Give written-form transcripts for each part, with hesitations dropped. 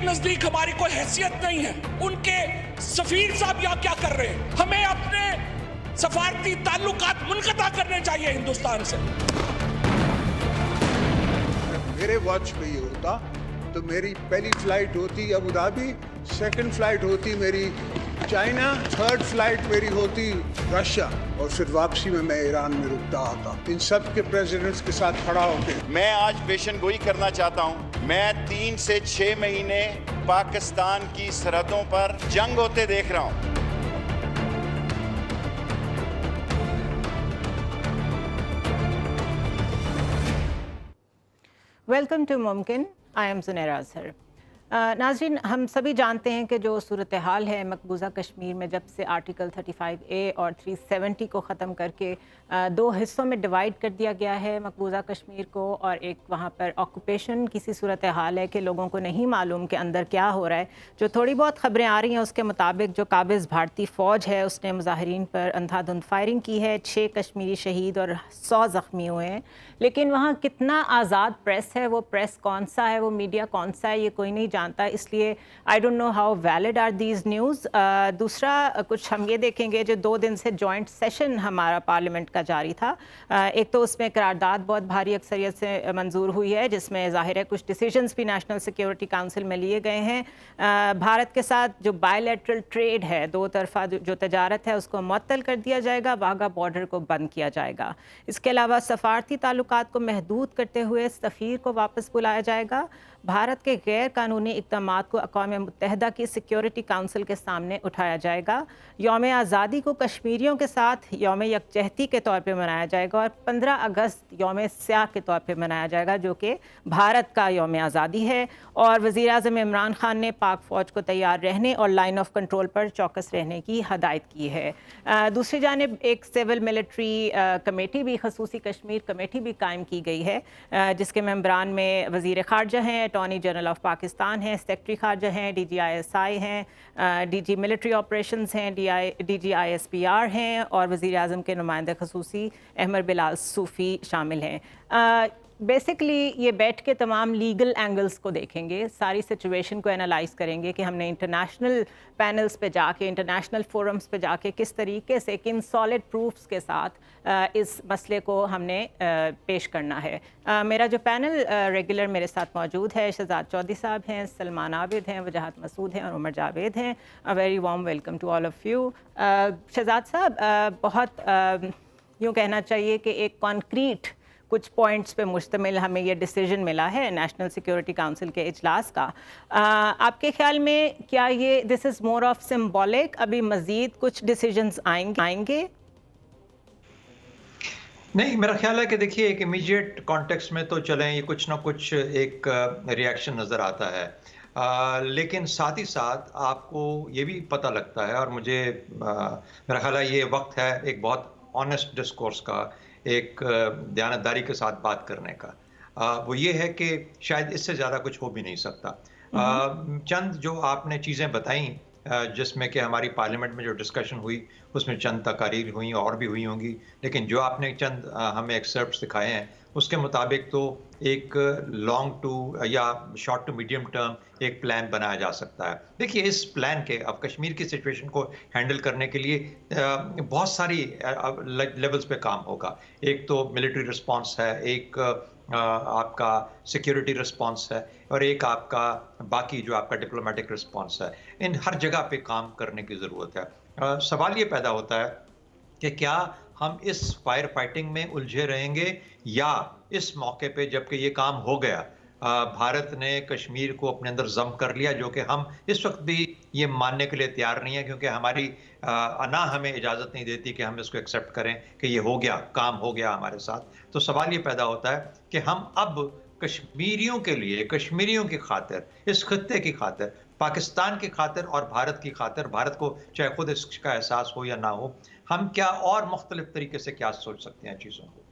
नजदीक हमारी कोई हैसियत नहीं है। उनके सफीर साहब यहाँ क्या कर रहे हैं? हमें अपने सफारती ताल्लुकात मुनक़ता करने चाहिए हिंदुस्तान से। मेरे वॉच पे ये होता तो मेरी पहली फ्लाइट होती अबू धाबी, सेकंड फ्लाइट होती मेरी चाइना, थर्ड फ्लाइट मेरी होती रशिया, और फिर वापसी में मैं ईरान में रुकता आता इन सब के प्रेसिडेंट्स के साथ खड़ा होकर। मैं आज पेशन गोई करना चाहता हूं। मैं 3 से 6 महीने पाकिस्तान की सरहदों पर जंग होते देख रहा हूं। वेलकम टू मुमकिन। I am Zunaira Azhar. नाज़रीन, हम सभी जानते हैं कि जो सूरत हाल है मकबूजा कश्मीर में, जब से आर्टिकल 35A और 370 को ख़त्म करके 2 हिस्सों में डिवाइड कर दिया गया है मकबूजा कश्मीर को, और एक वहाँ पर ऑक्यूपेशन किसी सूरत हाल है कि लोगों को नहीं मालूम कि अंदर क्या हो रहा है। जो थोड़ी बहुत ख़बरें आ रही हैं उसके मुताबिक जो काबिज़ भारतीय फ़ौज है उसने मुजाहिरीन पर अंधाधुंध फायरिंग की है, 6 कश्मीरी शहीद और 100 ज़ख्मी हुए हैं। लेकिन वहाँ कितना आज़ाद प्रेस है, वो प्रेस कौन सा है, वो मीडिया कौन सा है, ये कोई नहीं जानता। इसलिए I don't know how valid are these news. दूसरा कुछ हम ये देखेंगे, जो 2 दिन से जॉइंट सेशन हमारा पार्लियामेंट का जारी था, एक तो उसमें करारदाद बहुत भारी अक्सरियत से मंजूर हुई है, जिसमें ज़ाहिर है कुछ डिसीजंस भी नेशनल सिक्योरिटी काउंसिल में लिए गए हैं। भारत के साथ जो बायलैटरल ट्रेड है, 2 तरफ़ा जो तजारत है, उसको मुअत्तल कर दिया जाएगा, वाघा बॉर्डर को बंद किया जाएगा। इसके अलावा सफारती ताल्लुकात को महदूद करते हुए सफ़ीर को वापस बुलाया जाएगा। भारत के गैर कानूनी इक़दामात को अक़वाम मुत्तहिदा की सिक्योरिटी काउंसिल के सामने उठाया जाएगा। यौम आज़ादी को कश्मीरियों के साथ यौम यकजहती के तौर पे मनाया जाएगा, और 15 अगस्त यौम स्याह के तौर पे मनाया जाएगा, जो कि भारत का यौम आज़ादी है। और वज़ीर आज़म इमरान खान ने पाक फ़ौज को तैयार रहने और लाइन ऑफ कंट्रोल पर चौकस रहने की हदायत की है। दूसरी जानिब एक सिविल मिलिट्री कमेटी भी, खसूसी कश्मीर कमेटी भी कायम की गई है, जिसके मेंबरान में वज़ीर ख़ारजा हैं, अटॉर्नी जनरल ऑफ पाकिस्तान हैं, सेक्रेटरी ख़ारजा हैं, DGISI हैं, DG मिलिट्री ऑपरेशंस हैं, DGISPR हैं, और वज़ीर आज़म के नुमाइंदे खसूसी अहमद बिलाल सूफ़ी शामिल हैं। बेसिकली ये बैठ के तमाम लीगल एंगल्स को देखेंगे, सारी सिचुएशन को एनालाइज करेंगे कि हमने इंटरनेशनल पैनल्स पे जाके, इंटरनेशनल फोरम्स पे जाके किस तरीके से, किन सॉलिड प्रूफ्स के साथ इस मसले को हमने पेश करना है। मेरा जो पैनल रेगुलर मेरे साथ मौजूद है, शहजाद चौधरी साहब हैं, सलमान आबिद हैं, वजाहत मसूद हैं और उमर जावेद हैं। A very warm welcome to all of you. Shahzad sahab, बहुत यूँ कहना चाहिए कि एक कॉन्क्रीट कुछ पॉइंट्स पे मुश्तमिल हमें ये डिसीजन मिला है नेशनल सिक्योरिटी काउंसिल के इजलास का। आपके ख्याल में क्या ये this is more of symbolic, अभी मज़ीद कुछ डिसीजंस आएंगे? नहीं, मेरा ख्याल है कि देखिए, एक इमीडिएट कॉन्टेक्स्ट में तो चलें, ये कुछ ना कुछ एक रिएक्शन नज़र आता है, लेकिन साथ ही साथ आपको ये भी पता लगता है, और मुझे मेरा ख्याल है ये वक्त है एक बहुत ऑनेस्ट डिस्कोर्स का, एक दयानतदारी के साथ बात करने का। वो ये है कि शायद इससे ज़्यादा कुछ हो भी नहीं सकता। चंद जो आपने चीज़ें बताई, जिसमें कि हमारी पार्लियामेंट में जो डिस्कशन हुई उसमें चंद तकारीर हुई और भी हुई होंगी, लेकिन जो आपने चंद हमें एक्सर्प्ट्स दिखाए हैं उसके मुताबिक तो एक लॉन्ग टू या शॉर्ट टू मीडियम टर्म एक प्लान बनाया जा सकता है। देखिए, इस प्लान के अब कश्मीर की सिचुएशन को हैंडल करने के लिए बहुत सारी लेवल्स पे काम होगा। एक तो मिलिट्री रिस्पांस है, एक आपका सिक्योरिटी रिस्पांस है, और एक आपका बाकी जो आपका डिप्लोमेटिक रिस्पांस है। इन हर जगह पे काम करने की ज़रूरत है। सवाल ये पैदा होता है कि क्या हम इस फायर फाइटिंग में उलझे रहेंगे, या इस मौके पे जबकि ये काम हो गया, भारत ने कश्मीर को अपने अंदर जम कर लिया, जो कि हम इस वक्त भी ये मानने के लिए तैयार नहीं है, क्योंकि हमारी ना हमें इजाज़त नहीं देती कि हम इसको एक्सेप्ट करें कि ये हो गया, काम हो गया हमारे साथ। तो सवाल ये पैदा होता है कि हम अब कश्मीरियों के लिए, कश्मीरियों की खातिर, इस खत्ते की खातिर, पाकिस्तान की खातिर और भारत की खातिर, भारत को चाहे खुद इसका एहसास हो या ना हो, हम क्या और मुख्तलिफ तरीके से क्या सोच सकते हैं चीज़ों को।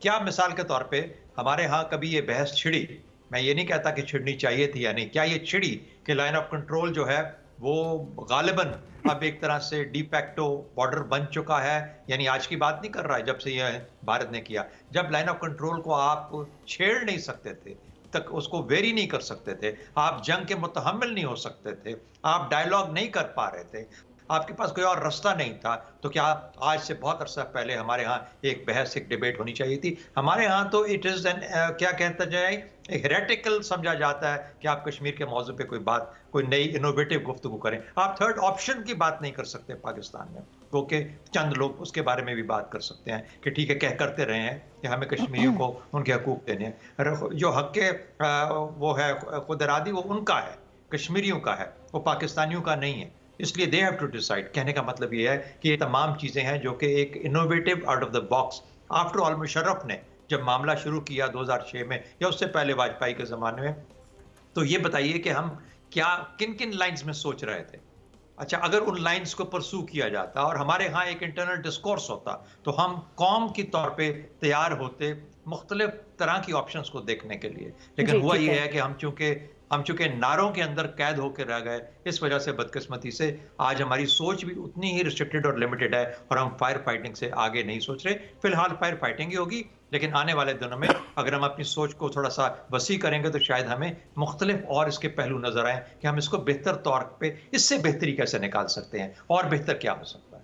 क्या मिसाल के तौर पे हमारे यहाँ कभी ये बहस छिड़ी, मैं ये नहीं कहता कि छिड़नी चाहिए थी या नहीं, क्या ये छिड़ी कि लाइन ऑफ कंट्रोल जो है वो गालिबन अब एक तरह से डीफैक्टो बॉर्डर बन चुका है, यानी आज की बात नहीं कर रहा है, जब से यह भारत ने किया, जब लाइन ऑफ कंट्रोल को आप छेड़ नहीं सकते थे, तक उसको वेरी नहीं कर सकते थे, आप जंग के मुतहम्मिल नहीं हो सकते थे, आप डायलॉग नहीं कर पा रहे थे, आपके पास कोई और रास्ता नहीं था, तो क्या आज से बहुत अरसा पहले हमारे यहाँ एक बहस, एक डिबेट होनी चाहिए थी? हमारे यहाँ तो इट इज़ एन क्या कहता जाए, एक हेरेटिकल समझा जाता है कि आप कश्मीर के मौजू पे कोई नई इनोवेटिव गुफ्तगू करें। आप थर्ड ऑप्शन की बात नहीं कर सकते पाकिस्तान में, क्योंकि चंद लोग उसके बारे में भी बात कर सकते हैं कि ठीक है, करते रहे हैं कि हमें कश्मीरियों को उनके हकूक देने हैं। जो हक के वो है खुद इरादी, वो उनका है, कश्मीरियों का है, वो पाकिस्तानियों का नहीं है। इसलिए दे हैव टू डिसाइड। कहने का मतलब ये है कि ये तमाम चीज़ें हैं जो कि एक innovative out of the box. After all Musharraf ने जब मामला शुरू किया 2006 में या उससे पहले वाजपेयी के ज़माने में, तो ये बताइए कि हम क्या किन किन लाइंस में सोच रहे थे। अच्छा, अगर उन लाइंस को परसू किया जाता और हमारे यहाँ एक इंटरनल डिस्कोर्स होता, तो हम कौम की तौर पे तैयार होते मुख्तलिफ तरह की ऑप्शंस को देखने के लिए। लेकिन हुआ ये है कि हम चूंकि नारों के अंदर कैद होकर रह गए, इस वजह से बदकिस्मती से आज हमारी सोच भी उतनी ही रिस्ट्रिक्टेड और लिमिटेड है और हम फायर फाइटिंग से आगे नहीं सोच रहे। फिलहाल फायर फाइटिंग ही होगी, लेकिन आने वाले दिनों में अगर हम अपनी सोच को थोड़ा सा वसी करेंगे तो शायद हमें मुख्तलिफ और इसके पहलू नजर आए कि हम इसको बेहतर तौर पे इससे बेहतरी कैसे निकाल सकते हैं और बेहतर क्या हो सकता है।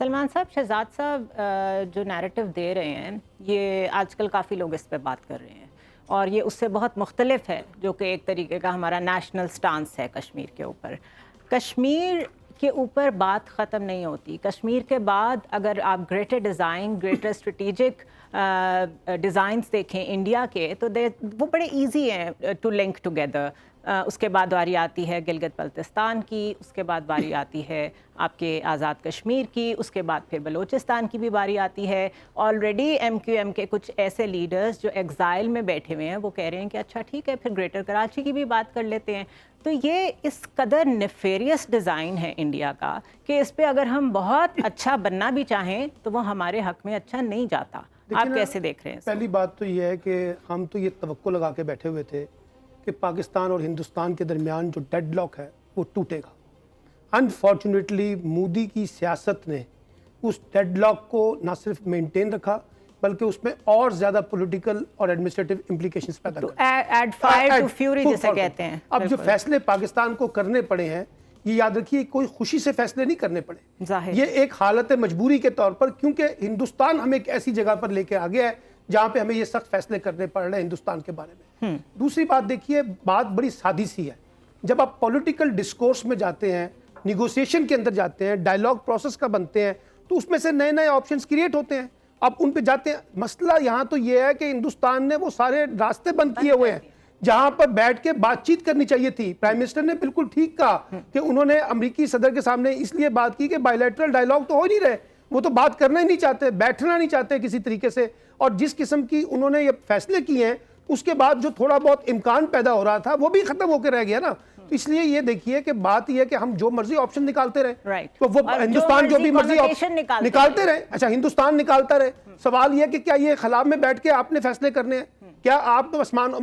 सलमान साहब, शहजाद साहब जो नैरेटिव दे रहे हैं, ये आजकल काफ़ी लोग इस पे बात कर रहे हैं और ये उससे बहुत मुख्तलिफ है, जो कि एक तरीके का हमारा नेशनल स्टांस है कश्मीर के ऊपर। कश्मीर के ऊपर बात ख़त्म नहीं होती। कश्मीर के बाद अगर आप greater design, greater strategic designs देखें इंडिया के, तो वो बड़े इजी हैं टू लिंक टुगेदर। उसके बाद बारी आती है गिलगित बल्तिस्तान की, उसके बाद बारी आती है आपके आज़ाद कश्मीर की, उसके बाद फिर बलूचिस्तान की भी बारी आती है। ऑलरेडी MQM के कुछ ऐसे लीडर्स जो एग्ज़ाइल में बैठे हुए हैं, वो कह रहे हैं कि अच्छा ठीक है, फिर ग्रेटर कराची की भी बात कर लेते हैं। तो ये इस कदर नेफेरियस डिज़ाइन है इंडिया का कि इस पे अगर हम बहुत अच्छा बनना भी चाहें तो वो हमारे हक में अच्छा नहीं जाता। आप कैसे देख रहे हैं? पहली बात तो ये है कि हम तो ये तवक्को लगा के बैठे हुए थे कि पाकिस्तान और हिंदुस्तान के दरमियान जो डेडलॉक है वो टूटेगा। अनफॉर्चुनेटली मोदी की सियासत ने उस डेडलॉक को ना सिर्फ मेंटेन रखा, बल्कि उसमें और ज्यादा पॉलिटिकल और एडमिनिस्ट्रेटिव इम्प्लीकेशंस पैदा कर ऐड फायर टू फ्यूरी जिसे कहते हैं। अब जो फैसले पाकिस्तान को करने पड़े हैं, ये याद रखिए कोई खुशी से फैसले नहीं करने पड़े, ये एक हालत मजबूरी के तौर पर, क्योंकि हिंदुस्तान हमें एक ऐसी जगह पर लेके आ गया है जहां पे हमें ये सख्त फैसले करने पड़ रहे हैं हिंदुस्तान के बारे में। दूसरी बात देखिए, बात बड़ी सादी सी है। जब आप पॉलिटिकल डिस्कोर्स में जाते हैं, निगोशिएशन के अंदर जाते हैं, डायलॉग प्रोसेस का बनते हैं, तो उसमें से नए नए ऑप्शंस क्रिएट होते हैं, आप उन पे जाते हैं। मसला यहाँ तो ये है कि हिंदुस्तान ने वो सारे रास्ते बंद किए हुए हैं जहां पर बैठ के बातचीत करनी चाहिए थी। प्राइम मिनिस्टर ने बिल्कुल ठीक कहा कि उन्होंने अमेरिकी सदर के सामने इसलिए बात की कि बायलैटरल डायलॉग तो हो नहीं रहे, वो तो बात करना ही नहीं चाहते, बैठना नहीं चाहते किसी तरीके से। और जिस किस्म की उन्होंने ये फैसले किए हैं, उसके बाद जो थोड़ा बहुत इम्कान पैदा हो रहा था वो भी खत्म होकर रह गया ना। तो इसलिए ये देखिए कि बात यह है कि हम जो मर्जी ऑप्शन निकालते रहे, तो वो हिंदुस्तान जो भी मर्जी ऑप्शन निकालते रहे। अच्छा, हिंदुस्तान निकालता रहे। सवाल यह कि क्या ये खलाब में बैठ के आपने फैसले करने हैं? क्या आप आसमान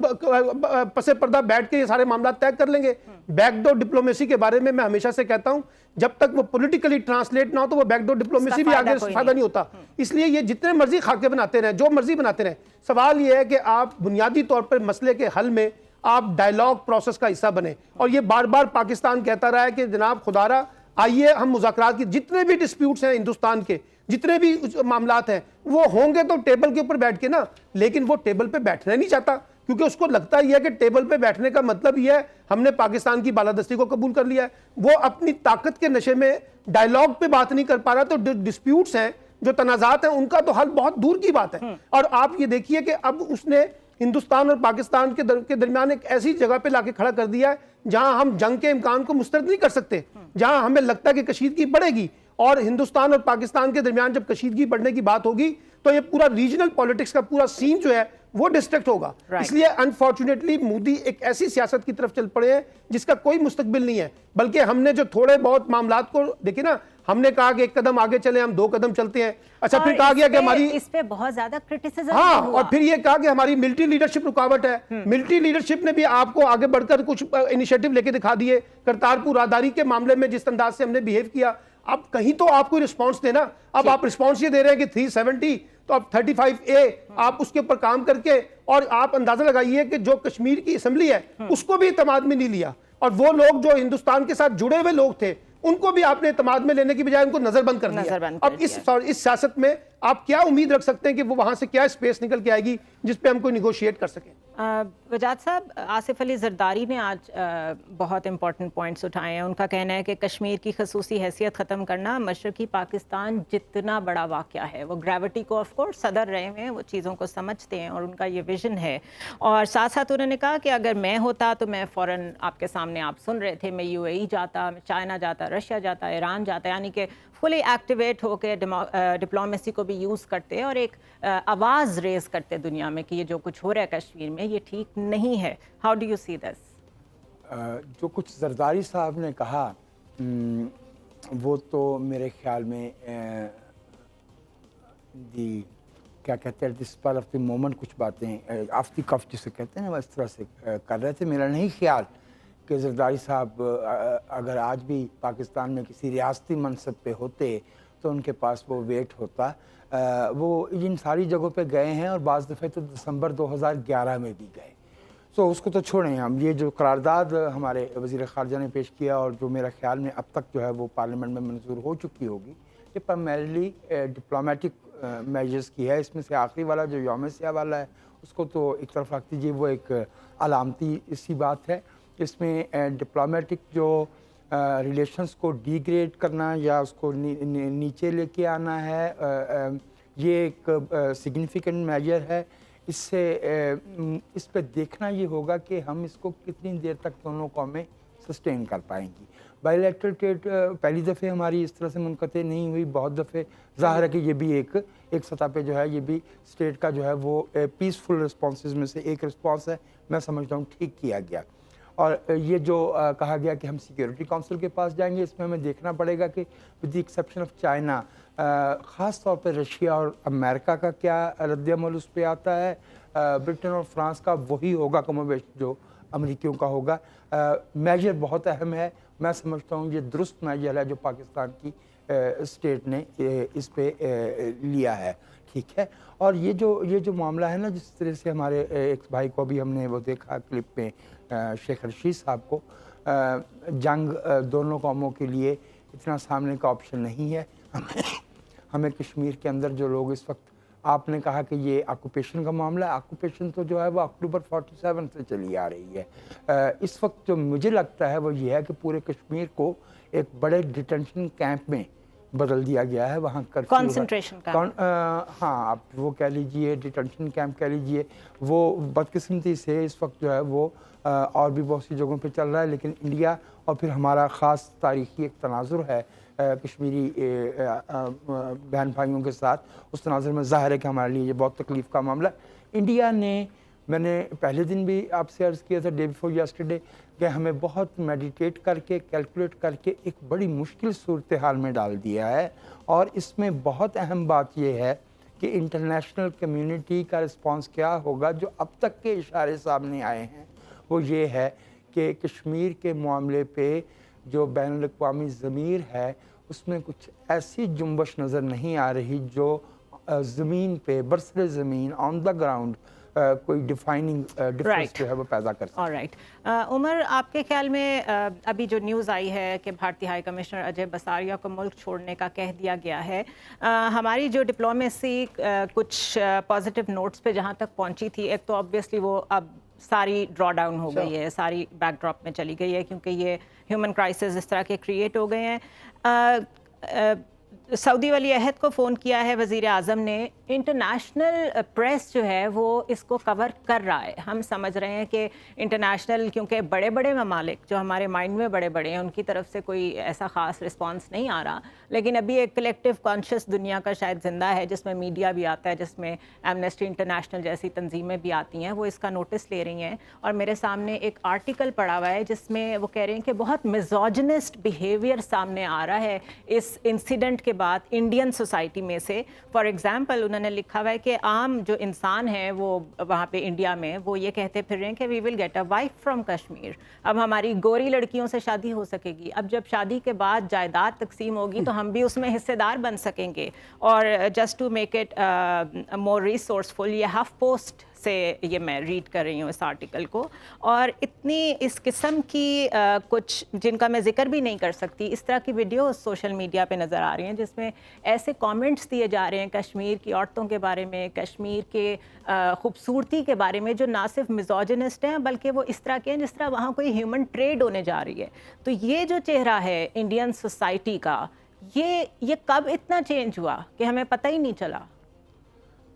पसे पर्दा बैठ के ये सारे मामला तय कर लेंगे? बैकडोर डिप्लोमेसी के बारे में मैं हमेशा से कहता हूं, जब तक वो पॉलिटिकली ट्रांसलेट ना हो तो वो बैकडोर डिप्लोमेसी भी आगे फायदा नहीं होता। इसलिए ये जितने मर्जी खाके बनाते रहे, जो मर्जी बनाते रहे, सवाल ये है कि आप बुनियादी तौर पर मसले के हल में आप डायलॉग प्रोसेस का हिस्सा बने। और ये बार बार पाकिस्तान कहता रहा है कि जनाब खुदारा आइए हम मुज़ाकरात की, जितने भी डिस्प्यूट्स हैं हिंदुस्तान के, जितने भी मामलात हैं, वो होंगे तो टेबल के ऊपर बैठ के ना। लेकिन वो टेबल पे बैठना नहीं चाहता, क्योंकि उसको लगता ही है कि टेबल पे बैठने का मतलब ये है हमने पाकिस्तान की बालादस्ती को कबूल कर लिया है। वो अपनी ताकत के नशे में डायलॉग पे बात नहीं कर पा रहा। तो डिस्प्यूट्स हैं, जो तनाज़ात हैं, उनका तो हल बहुत दूर की बात है। और आप ये देखिए कि अब उसने हिंदुस्तान और पाकिस्तान के दरमियान एक ऐसी जगह पे लाके खड़ा कर दिया है जहां हम जंग के इम्कान को मुस्तरद नहीं कर सकते, जहां हमें लगता है कि कशीदगी बढ़ेगी। और हिंदुस्तान और पाकिस्तान के दरमियान जब कशीदगी बढ़ने की बात होगी तो ये पूरा रीजनल पॉलिटिक्स का पूरा सीन जो है वो डिस्ट्रैक्ट होगा। इसलिए अनफॉर्चुनेटली मोदी एक ऐसी सियासत की तरफ चल पड़े हैं जिसका कोई मुस्तकबिल नहीं है। बल्कि हमने जो थोड़े बहुत मामलात को देखे ना, हमने कहा कि एक कदम आगे चले, हम 2 कदम चलते हैं। अच्छा, फिर कहा गया कि हमारी इस पे बहुत ज्यादा क्रिटिसिज्म, हाँ, और फिर ये कहा कि हमारी मिलिट्री लीडरशिप रुकावट है। मिलिट्री लीडरशिप ने भी आपको आगे बढ़कर कुछ इनिशिएटिव लेके दिखा दिए। करतारपुर राहदारी के मामले में जिस अंदाज से हमने बिहेव किया, अब कहीं तो आपको रिस्पांस देना। अब आप रिस्पांस ये दे रहे हैं कि 370 तो अब 35A आप उसके ऊपर काम करके, और आप अंदाजा लगाइए कि जो कश्मीर की असेंबली है उसको भी इत्मीनान में नहीं लिया, और वो लोग जो हिंदुस्तान के साथ जुड़े हुए लोग थे उनको भी आपने इत्मीनान में लेने की बजाय उनको नजरबंद कर दिया। अब इस सियासत में आप क्या उम्मीद रख सकते हैं कि वो वहां से क्या स्पेस निकल के आएगी जिस पे हम कोई निगोशिएट कर सकें? वजाद साहब, आसिफ अली जरदारी ने आज बहुत इंपॉर्टेंट पॉइंट्स उठाए हैं। उनका कहना है कि कश्मीर की खसूसी हैसियत ख़त्म करना मशरक़ी पाकिस्तान जितना बड़ा वाक़या है। वो ग्रेविटी को ऑफ कोर्स सदर रहे हैं, वो चीज़ों को समझते हैं और उनका ये विजन है। और साथ साथ उन्होंने कहा कि अगर मैं होता तो मैं फ़ौरन, आपके सामने आप सुन रहे थे, मैं UAE जाता, मैं चाइना जाता, रशिया जाता, ईरान जाता, यानी कि फुली एक्टिवेट होकर डिप्लोमेसी को भी यूज़ करते और एक आवाज़ रेज़ करते दुनिया में कि ये जो कुछ हो रहा है कश्मीर में ये ठीक नहीं है। How do you see this? जो कुछ जरदारी साहब ने कहा वो तो मेरे ख्याल में क्या कहते हैं, this spell of the moment कुछ बातें ऑफ द कफ जिसे कहते हैं ना, इस तरह से कर रहे थे। मेरा नहीं ख्याल कि जरदारी साहब अगर आज भी पाकिस्तान में किसी रियासती मनसब पे होते तो उनके पास वो वेट होता। वो इन सारी जगहों पे गए हैं और बाज़ दफ़े तो दिसंबर 2011 में भी गए। तो उसको तो छोड़ें हम, ये जो करारदाद हमारे वज़ीर ख़ारजा ने पेश किया और जो मेरा ख्याल में अब तक जो है वो पार्लियामेंट में मंजूर हो चुकी होगी, ये प्राइमरीली डिप्लोमेटिक मेजर्स की है। इसमें से आखिरी वाला जो यौम सियाह वाला है उसको तो एक तरफ रख दीजिए, वो एक अलामती सी बात है। इसमें डिप्लोमेटिक जो रिलेशंस को डिग्रेड करना या उसको नीचे लेके आना है, ये एक सिग्निफिकेंट मेजर है। इससे इस पे देखना ये होगा कि हम इसको कितनी देर तक दोनों कौमें सस्टेन कर पाएंगी। बायलैटरल ट्रेड पहली दफ़े हमारी इस तरह से मुनक़ते नहीं हुई, बहुत दफ़े ज़ाहिर है कि ये भी एक सतह पे जो है ये भी स्टेट का जो है वो पीसफुल रिस्पॉन्सेज में से एक रिस्पॉन्स है। मैं समझता हूँ ठीक किया गया। और ये जो कहा गया कि हम सिक्योरिटी काउंसिल के पास जाएंगे, इसमें हमें देखना पड़ेगा कि with the exception of China, ख़ास तौर पर रशिया और अमेरिका का क्या रद्द-ए-अमल उस पर आता है। ब्रिटेन और फ्रांस का वही होगा कमोबेश जो अमरीकियों का होगा। मेजर बहुत अहम है। मैं समझता हूँ ये दुरुस्त मेजर है जो पाकिस्तान की स्टेट ने इस पे लिया है, ठीक है। और ये जो मामला है ना, जिस तरह से हमारे एक भाई को भी हमने वो देखा क्लिप में, शेख रशीद साहब को, जंग दोनों कौमों के लिए इतना सामने का ऑप्शन नहीं है। हमें कश्मीर के अंदर जो लोग इस वक्त, आपने कहा कि ये ऑक्यूपेशन का मामला है, ऑक्यूपेशन तो जो है वो अक्टूबर 47 से चली आ रही है। इस वक्त जो मुझे लगता है वो ये है कि पूरे कश्मीर को एक बड़े डिटेंशन कैंप में बदल दिया गया है। वहाँ कंसंट्रेशन कैंप, हाँ आप वो कह लीजिए, डिटेंशन कैंप कह लीजिए। वो बदकिस्मती से इस वक्त जो है वो और भी बहुत सी जगहों पे चल रहा है, लेकिन इंडिया और फिर हमारा ख़ास तारीख़ी एक तनाजुर है कश्मीरी बहन भाइयों के साथ। उस तनाजुर में ज़ाहिर है कि हमारे लिए ये बहुत तकलीफ़ का मामला। इंडिया ने, मैंने पहले दिन भी आपसे अर्ज़ किया था, डे बिफोर यस्टरडे, कि हमें बहुत मेडिटेट करके, कैलकुलेट करके एक बड़ी मुश्किल सूरत हाल में डाल दिया है। और इसमें बहुत अहम बात यह है कि इंटरनेशनल कम्युनिटी का रिस्पांस क्या होगा। जो अब तक के इशारे सामने आए हैं वो ये है कि कश्मीर के मामले पे जो बैनुल-अक़वामी ज़मीर है उसमें कुछ ऐसी जुम्बश नज़र नहीं आ रही जो ज़मीन पे, बरसरे ज़मीन, ऑन द ग्राउंड कोई डिफाइनिंग डिफरेंस जो है वो पैदा कर सकता है। ऑलराइट, उमर, आपके ख्याल में अभी जो न्यूज़ आई है कि भारतीय हाई कमिश्नर अजय बसारिया को मुल्क छोड़ने का कह दिया गया है, हमारी जो डिप्लोमेसी कुछ पॉजिटिव नोट्स पे जहाँ तक पहुँची थी, एक तो ऑब्वियसली वो अब सारी ड्रॉ डाउन हो गई है, सारी बैकड्रॉप में चली गई है, क्योंकि ये ह्यूमन क्राइसिस इस तरह के क्रिएट हो गए हैं। सऊदी वली अहद को फ़ोन किया है वज़ीर आज़म ने। इंटरनेशनल प्रेस जो है वो इसको कवर कर रहा है। हम समझ रहे हैं कि इंटरनेशनल, क्योंकि बड़े बड़े ममालिक जो हमारे माइंड में बड़े बड़े हैं, उनकी तरफ से कोई ऐसा ख़ास रिस्पांस नहीं आ रहा, लेकिन अभी एक कलेक्टिव कॉन्शियस दुनिया का शायद ज़िंदा है, जिसमें मीडिया भी आता है, जिसमें एमनेस्टी इंटरनेशनल जैसी तंजीमें भी आती हैं, वो इसका नोटिस ले रही हैं। और मेरे सामने एक आर्टिकल पड़ा हुआ है जिसमें वो कह रहे हैं कि बहुत मिज़ोजिनिस्ट बिहेवियर सामने आ रहा है इस इंसिडेंट के बात इंडियन सोसाइटी में से, फॉर एग्जांपल उन्होंने लिखा हुआ है कि आम जो इंसान है वो वहाँ पे इंडिया में वो ये कहते फिर रहे हैं कि we will get a wife from Kashmir, अब हमारी गोरी लड़कियों से शादी हो सकेगी, अब जब शादी के बाद जायदाद तकसीम होगी तो हम भी उसमें हिस्सेदार बन सकेंगे। और just to make it more resourceful, ये हफ पोस्ट से ये मैं रीड कर रही हूँ इस आर्टिकल को, और इतनी इस किस्म की कुछ जिनका मैं जिक्र भी नहीं कर सकती, इस तरह की वीडियो सोशल मीडिया पे नज़र आ रही हैं जिसमें ऐसे कमेंट्स दिए जा रहे हैं कश्मीर की औरतों के बारे में, कश्मीर के खूबसूरती के बारे में, जो ना सिर्फ मिजोजिनिस्ट हैं बल्कि वो इस तरह के हैं जिस तरह वहाँ कोई ह्यूमन ट्रेड होने जा रही है। तो ये जो चेहरा है इंडियन सोसाइटी का, ये कब इतना चेंज हुआ कि हमें पता ही नहीं चला?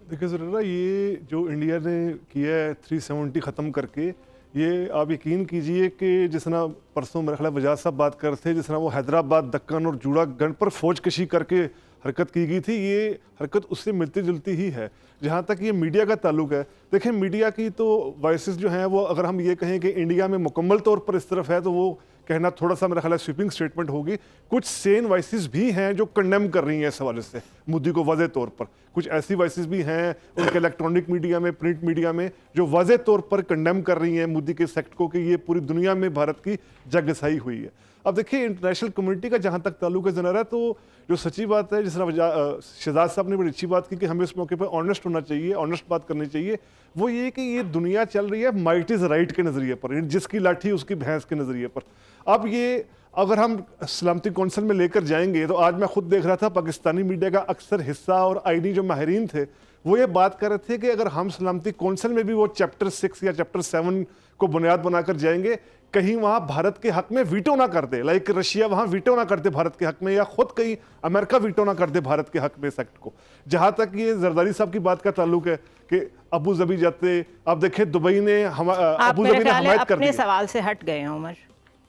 देखिए ज़रा, ये जो इंडिया ने किया है 370 ख़त्म करके, ये आप यकीन कीजिए कि जिस तरह परसों मेरे ख्याल वजाद साहब बात कर रहे थे, जिस तरह वो हैदराबाद, दक्कन और जूड़ागढ़ पर फौज कशी करके हरकत की गई थी, ये हरकत उससे मिलती जुलती ही है। जहाँ तक ये मीडिया का ताल्लुक है, देखिए मीडिया की तो वॉइसेस जो हैं वो अगर हम ये कहें कि इंडिया में मुकम्मल तौर पर इस तरफ है तो वो कहना थोड़ा सा मेरा ख्याल है स्वीपिंग स्टेटमेंट होगी। कुछ सेन वॉइसेस भी हैं जो कंडेम कर रही हैं इस हवाले से मोदी को वाज़े तौर पर, कुछ ऐसी वॉइसेस भी हैं उनके इलेक्ट्रॉनिक मीडिया में, प्रिंट मीडिया में, जो वाज़े तौर पर कंडेम कर रही हैं मोदी के सेक्ट को कि ये पूरी दुनिया में भारत की जगसाई हुई है। अब देखिए इंटरनेशनल कम्युनिटी का जहाँ तक ताल्लुक है ज़रा, तो जो सच्ची बात है, जिस तरह शहजाद साहब ने बड़ी अच्छी बात की कि हमें इस मौके पर ऑनेस्ट होना चाहिए, ऑनेस्ट बात करनी चाहिए, वो ये कि ये दुनिया चल रही है माइट इज़ राइट के नज़रिए पर, जिसकी लाठी उसकी भैंस के नज़रिए पर। अब ये अगर हम सलामती कौंसिल में लेकर जाएंगे तो आज मैं खुद देख रहा था पाकिस्तानी मीडिया का अक्सर हिस्सा और आईनी जो माहिरीन थे वो ये बात कर रहे थे कि अगर हम सलामती कौंसिल में भी वो चैप्टर 6 या चैप्टर 7 को बुनियाद बनाकर जाएंगे, कहीं वहाँ भारत के हक में वीटो ना कर दे, लाइक रशिया वहाँ वीटो ना कर दे भारत के हक में, या खुद कहीं अमेरिका वीटो ना कर दे भारत के हक में इस एक्ट को। जहाँ तक ये जरदारी साहब की बात का ताल्लुक है कि अबू धाबी जाते, अब देखे दुबई ने अबू धाबी ने हमायत कर दी। अपने सवाल से हट गए हैं उमर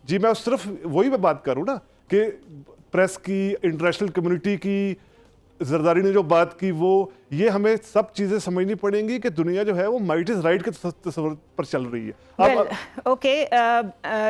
जी, मैं सिर्फ वही मैं बात करूँ ना कि प्रेस की, इंटरनेशनल कम्युनिटी की, जरदारी ने जो बात की, वो ये हमें सब चीज़ें समझनी पड़ेंगी कि दुनिया जो है वो माइट इज़ राइट के तस्वर पर चल रही है। ओके,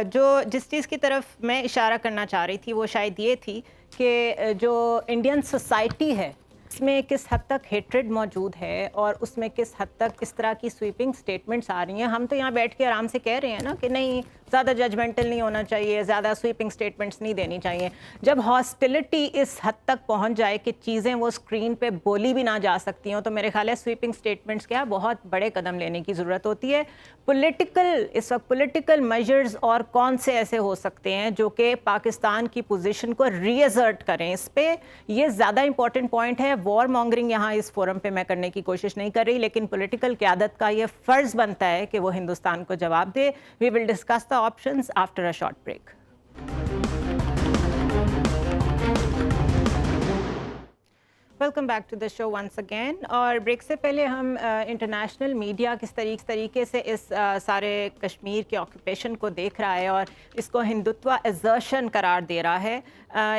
जो जिस चीज़ की तरफ मैं इशारा करना चाह रही थी वो शायद ये थी कि जो इंडियन सोसाइटी है इसमें किस हद तक हेट्रेड मौजूद है और उसमें किस हद तक इस तरह की स्वीपिंग स्टेटमेंट्स आ रही हैं। हम तो यहाँ बैठ के आराम से कह रहे हैं ना कि नहीं, ज़्यादा जजमेंटल नहीं होना चाहिए, ज़्यादा स्वीपिंग स्टेटमेंट्स नहीं देनी चाहिए। जब हॉस्टिलिटी इस हद तक पहुँच जाए कि चीज़ें वो स्क्रीन पे बोली भी ना जा सकती हों, तो मेरे ख्याल है स्वीपिंग स्टेटमेंट्स क्या बहुत बड़े कदम लेने की ज़रूरत होती है। इस वक्त पॉलिटिकल मेजर्स और कौन से ऐसे हो सकते हैं जो कि पाकिस्तान की पोजीशन को रीअसर्ट करें, इस पे ये ज़्यादा इंपॉर्टेंट पॉइंट है। वॉर मॉन्गरिंग यहाँ इस फोरम पे मैं करने की कोशिश नहीं कर रही, लेकिन पॉलिटिकल क़यादत का ये फ़र्ज़ बनता है कि वो हिंदुस्तान को जवाब दे। We will discuss the options after a short break. Welcome back to the show once again. और ब्रेक से पहले हम इंटरनेशनल मीडिया किस तरीके से इस सारे कश्मीर के ऑक्यूपेशन को देख रहा है और इसको हिंदुत्व एजर्शन करार दे रहा है।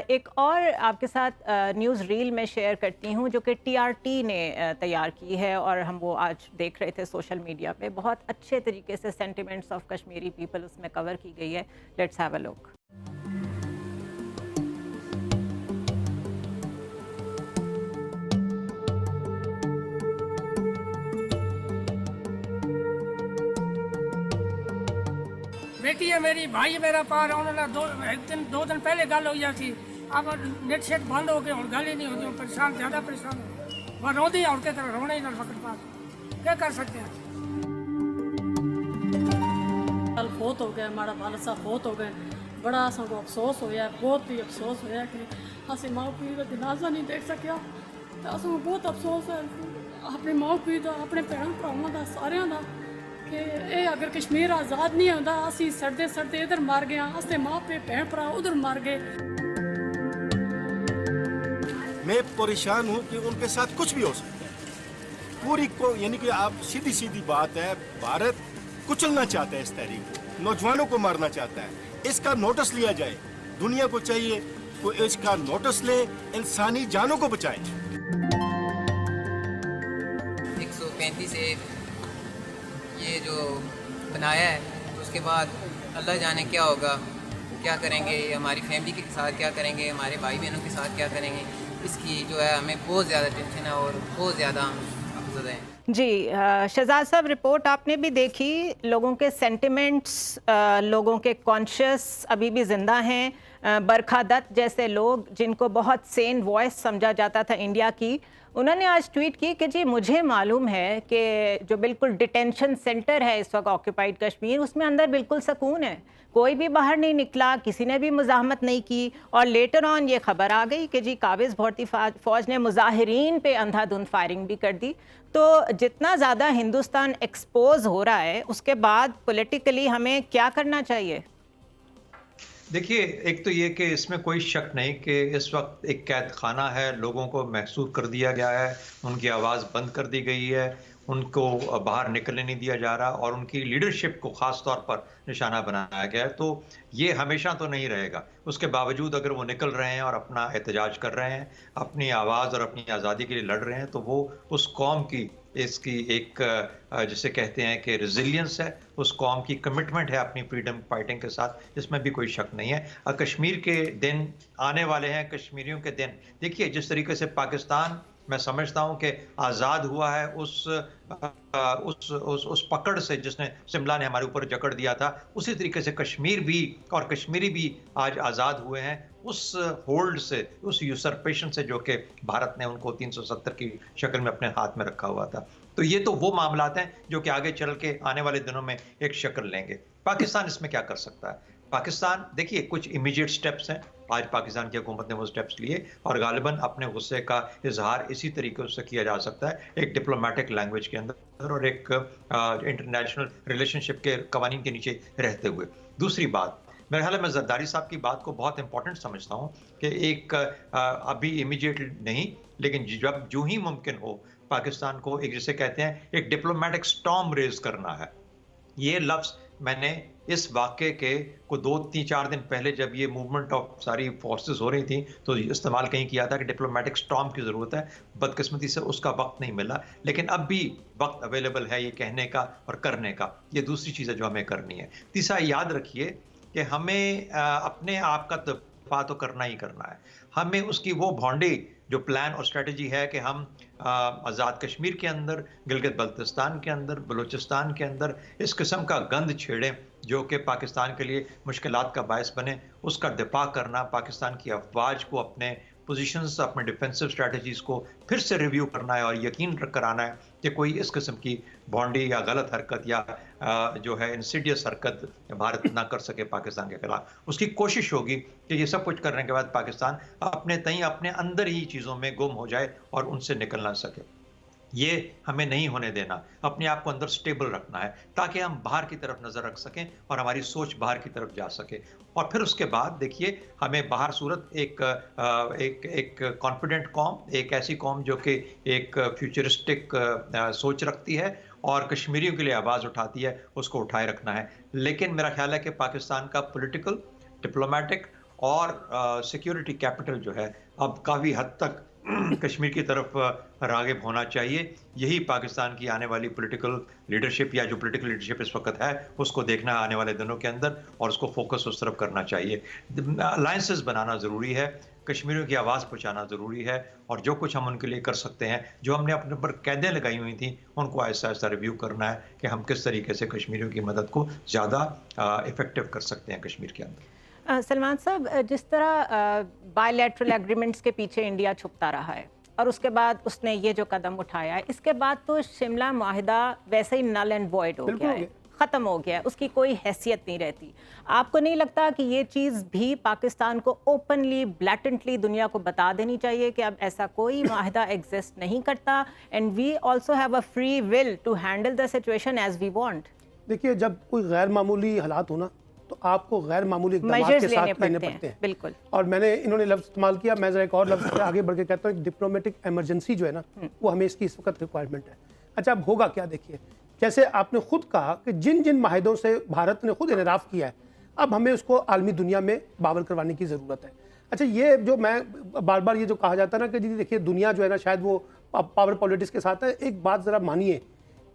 एक और आपके साथ न्यूज़ रील में शेयर करती हूँ जो कि TRT ने तैयार की है और हम वो आज देख रहे थे सोशल मीडिया पे। बहुत अच्छे तरीके से सेंटिमेंट्स ऑफ कश्मीरी पीपल उसमें कवर की गई है। Let's have a look. बेटी है मेरी, भाई मेरा पार, उन्होंने दो दिन पहले गल हो जाती, अब नेट सेट बंद हो गए और गल ही नहीं होती, परेशान, ज़्यादा परेशान हो। वह रोती है और क्या तरह रोना ही ना वक्त पास, क्या कर सकते हैं। कल फोत हो गए, हमारा बाल सा फोत हो गए, बड़ा सबको अफसोस होया, बहुत ही अफसोस होया कि अस माँ पी का जनाजा नहीं देख सकिया। तो अस बहुत अफसोस है अपने माँ पी का, अपने भैन भरावां का, सारियां का कि ये अगर कश्मीर आज़ाद नहीं होता, असी सड़ते सड़ते इधर मर गए, असते माँ पे भैन भरा उधर मर गए। मैं परेशान हूँ कि उनके साथ कुछ भी हो सकता है। पूरी को यानी कि आप सीधी सीधी बात है, भारत कुचलना चाहता है इस तहरीक को, नौजवानों को मारना चाहता है। इसका नोटिस लिया जाए, दुनिया को चाहिए कि इसका नोटिस ले, इंसानी जानों को बचाए। 135 से ये जो बनाया है, उसके बाद अल्लाह जाने क्या होगा, क्या करेंगे, हमारी फैमिली के साथ क्या करेंगे, हमारे भाई बहनों के साथ क्या करेंगे। इसकी जो है हमें बहुत ज़्यादा टेंशन है और बहुत ज़्यादा हम अफसर हैं। जी शहजाद साहब, रिपोर्ट आपने भी देखी, लोगों के सेंटिमेंट्स, लोगों के कॉन्शियस अभी भी ज़िंदा हैं। बरखा दत्त जैसे लोग जिनको बहुत सेन वॉइस समझा जाता था इंडिया की, उन्होंने आज ट्वीट की कि जी मुझे मालूम है कि जो बिल्कुल डिटेंशन सेंटर है इस वक्त ऑक्यूपाइड कश्मीर, उसमें अंदर बिल्कुल सुकून है, कोई भी बाहर नहीं निकला, किसी ने भी मुज़ाहमत नहीं की। और लेटर ऑन ये खबर आ गई कि जी काबिज़ भारतीय फ़ौज ने मुजाहिरीन पे अंधाधुंध फायरिंग भी कर दी। तो जितना ज़्यादा हिंदुस्तान एक्सपोज हो रहा है, उसके बाद पॉलिटिकली हमें क्या करना चाहिए? देखिए, एक तो ये कि इसमें कोई शक नहीं कि इस वक्त एक कैद खाना है, लोगों को महसूर कर दिया गया है, उनकी आवाज़ बंद कर दी गई है, उनको बाहर निकलने नहीं दिया जा रहा और उनकी लीडरशिप को ख़ास तौर पर निशाना बनाया गया है। तो ये हमेशा तो नहीं रहेगा। उसके बावजूद अगर वो निकल रहे हैं और अपना एहतजाज कर रहे हैं, अपनी आवाज़ और अपनी आज़ादी के लिए लड़ रहे हैं, तो वो उस कौम की इसकी एक जिसे कहते हैं कि रेजिलियंस है, उस कौम की कमिटमेंट है अपनी फ्रीडम फाइटिंग के साथ, इसमें भी कोई शक नहीं है। कश्मीर के दिन आने वाले हैं, कश्मीरियों के दिन। देखिए, जिस तरीके से पाकिस्तान मैं समझता हूं कि आज़ाद हुआ है उस पकड़ से जिसने शिमला ने हमारे ऊपर जकड़ दिया था, उसी तरीके से कश्मीर भी और कश्मीरी भी आज आज़ाद हुए हैं उस होल्ड से, उस यूसरपेशन से जो कि भारत ने उनको 370 की शक्ल में अपने हाथ में रखा हुआ था। तो ये तो वो मामलात हैं जो कि आगे चल के आने वाले दिनों में एक शक्ल लेंगे। पाकिस्तान इसमें क्या कर सकता है? पाकिस्तान देखिए कुछ इमीडिएट स्टेप्स हैं, आज पाकिस्तान की हुकूमत ने वो स्टेप्स लिए और गालिबन अपने गुस्से का इजहार इसी तरीके से किया जा सकता है, एक डिप्लोमेटिक लैंग्वेज के अंदर और एक इंटरनेशनल रिलेशनशिप के कवानीन के नीचे रहते हुए। दूसरी बात, मेरे ख्याल है मैं जरदारी साहब की बात को बहुत इंपॉर्टेंट समझता हूँ कि एक अभी इमीडिएट नहीं, लेकिन जब जो ही मुमकिन हो पाकिस्तान को एक जिसे कहते हैं एक डिप्लोमेटिक स्टॉर्म रेज करना है। ये लफ्ज़ मैंने इस वाक़े के को 2-3-4 दिन पहले जब ये मूवमेंट ऑफ सारी फोर्सेस हो रही थी तो इस्तेमाल कहीं किया था कि डिप्लोमेटिक स्टॉर्म की ज़रूरत है। बदकिस्मती से उसका वक्त नहीं मिला, लेकिन अब भी वक्त अवेलेबल है ये कहने का और करने का। ये दूसरी चीज़ है जो हमें करनी है। तीसरा, याद रखिए कि हमें अपने आप का दफा तो करना ही करना है। हमें उसकी वो भौंडी जो प्लान और स्ट्रेटजी है कि हम आज़ाद कश्मीर के अंदर, गिलगित बल्तिस्तान के अंदर, बलूचिस्तान के अंदर इस किस्म का गंद छेड़ें जो कि पाकिस्तान के लिए मुश्किलात का बायस बने, उसका दिफा करना, पाकिस्तान की अफवाज को अपने पोजीशंस, अपने डिफेंसिव स्ट्रैटेजीज़ को फिर से रिव्यू करना है और यकीन कराना है कि कोई इस किस्म की भौंडी या गलत हरकत या जो है इंसिडियस हरकत भारत ना कर सके पाकिस्तान के खिलाफ। उसकी कोशिश होगी कि ये सब कुछ करने के बाद पाकिस्तान अपने अंदर ही चीज़ों में गुम हो जाए और उनसे निकल ना सके। ये हमें नहीं होने देना, अपने आप को अंदर स्टेबल रखना है ताकि हम बाहर की तरफ नज़र रख सकें और हमारी सोच बाहर की तरफ जा सके। और फिर उसके बाद देखिए हमें बाहर सूरत एक कॉन्फिडेंट कौम, एक ऐसी कौम जो कि एक फ्यूचरिस्टिक सोच रखती है और कश्मीरियों के लिए आवाज़ उठाती है, उसको उठाए रखना है। लेकिन मेरा ख्याल है कि पाकिस्तान का पॉलिटिकल, डिप्लोमेटिक और सिक्योरिटी कैपिटल जो है अब काफ़ी हद तक कश्मीर की तरफ राग़िब होना चाहिए। यही पाकिस्तान की आने वाली पॉलिटिकल लीडरशिप या जो पॉलिटिकल लीडरशिप इस वक्त है उसको देखना आने वाले दिनों के अंदर और उसको फोकस उस तरफ करना चाहिए। अलायंसेस बनाना ज़रूरी है, कश्मीरियों की आवाज़ पहुँचाना ज़रूरी है और जो कुछ हम उनके लिए कर सकते हैं, जो हमने अपने ऊपर कैदें लगाई हुई थी, उनको आहिस्ता आहिस्ता रिव्यू करना है कि हम किस तरीके से कश्मीरियों की मदद को ज़्यादा इफ़ेक्टिव कर सकते हैं कश्मीर के अंदर। सलमान साहब, जिस तरह बायलैटरल एग्रीमेंट्स के पीछे इंडिया छुपता रहा है और उसके बाद उसने ये जो कदम उठाया है, इसके बाद तो शिमला मुआहिदा वैसे ही नल एंड वॉइड हो गया है, ख़त्म हो गया है, उसकी कोई हैसियत नहीं रहती। आपको नहीं लगता कि ये चीज़ भी पाकिस्तान को ओपनली, ब्लैटेंटली दुनिया को बता देनी चाहिए कि अब ऐसा कोई मुआहिदा एग्जिस्ट नहीं करता and we also have a free will to handle the situation as we want? देखिए, जब कोई गैर मामूली हालात हो ना तो आपको गैर मामूली इक़दामात के साथ लेने पड़ते हैं। बिल्कुल। और मैंने इन्होंने लफ्ज़ इस्तेमाल किया, मैं ज़रा एक और लफ्ज़ आगे बढ़ के कहता हूँ, एक डिप्लोमेटिक इमरजेंसी जो है ना वो हमें इसकी इस वक्त रिक्वायरमेंट है। अच्छा, अब होगा क्या? देखिए, जैसे आपने खुद कहा कि जिन जिन माहिदों से भारत ने खुद इनराफ़ किया है, अब हमें उसको आलमी दुनिया में बावर करवाने की ज़रूरत है। अच्छा, ये जो मैं बार बार ये जो कहा जाता है ना कि जी देखिए दुनिया जो है ना शायद वो पावर पॉलिटिक्स के साथ है, एक बात ज़रा मानिए,